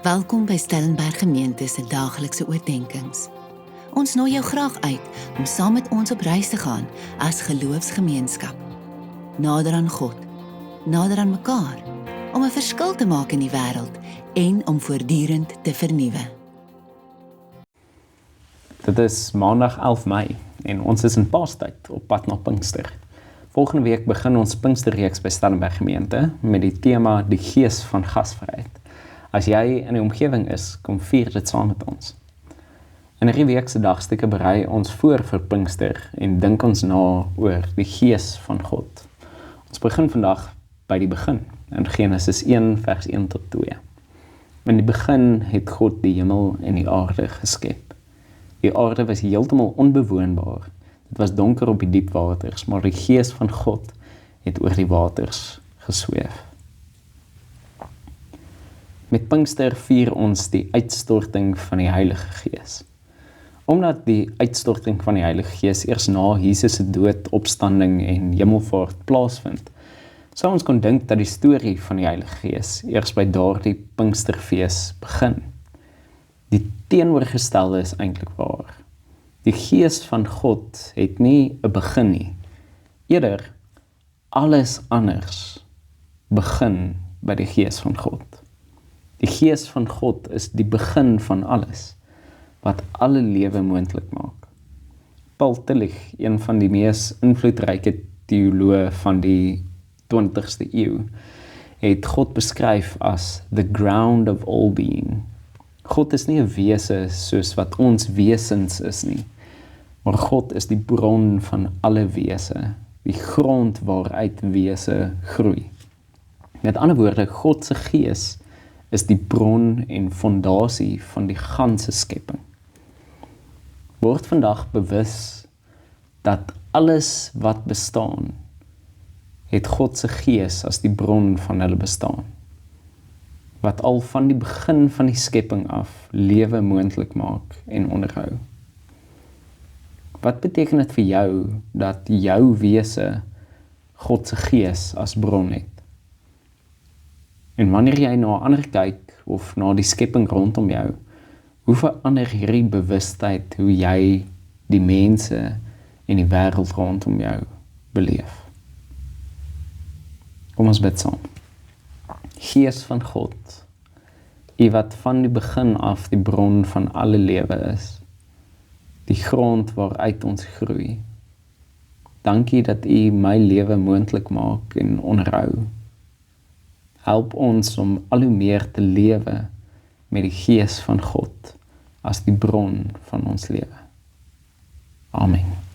Welkom by Stellenberg Gemeente se daaglikse oordeenkings. Ons nooi jou graag uit om saam met ons op reis te gaan as geloofsgemeenskap. Nader aan God, nader aan mekaar, om 'n verskil te maak in die wêreld en om voortdurend te vernuwe. Dit is maandag 11 Mei en ons is in Paastyd op pad na Pinkster. Volgende week begin ons Pinksterreeks by Stellenberg Gemeente met die tema Die Gees van Gasvryheid. As jy in die omgewing is, kom vier dit saam met ons. In hierdie week se dagstukke berei ons voor vir Pinkster en dink ons na oor die Gees van God. Ons begin vandag by die begin, in Genesis 1 vers 1 tot 2. In die begin het God die hemel en die aarde geskep. Die aarde was heeltemal onbewoonbaar. Dit was donker op die diep waters, maar die Gees van God het oor die waters gesweef. Met Pinkster vier ons die uitstorting van die Heilige Gees. Omdat die uitstorting van die Heilige Gees eers na Jesus se dood, opstanding en hemelvaart plaasvind, sou ons kon dink dat die storie van die Heilige Gees eers by daardie Pinksterfees begin. Die teenoorgestelde is eintlik waar. Die Gees van God het nie 'n begin nie. Eerder, alles anders begin by die Gees van God. Die Gees van God is die begin van alles, wat alle lewe moontlik maak. Paul Tillich, een van die mees invloedryke teoloë van die 20ste eeu, het God beskryf as the ground of all being. God is nie 'n wese soos wat ons wesens is nie, maar God is die bron van alle wese, die grond waaruit wese groei. Met ander woorde, God se Gees is die bron en fondasie van die ganse skepping. Word vandag bewus dat alles wat bestaan, het God se Gees as die bron van hulle bestaan, wat al van die begin van die skepping af lewe moontlik maak en onderhou. Wat beteken dit vir jou dat jou wese God se Gees as bron het? En wanneer jy na ander kyk of na die skepping rondom jou, hoe verander hierdie bewustheid hoe jy die mense en die wêreld rondom jou beleef? Kom ons bid saam. Gees van God, U wat van die begin af die bron van alle lewe is, die grond waaruit ons groei. Dankie dat U my lewe moontlik maak en onderhou. Help ons om al hoe meer te lewe met die Gees van God as die bron van ons lewe. Amen.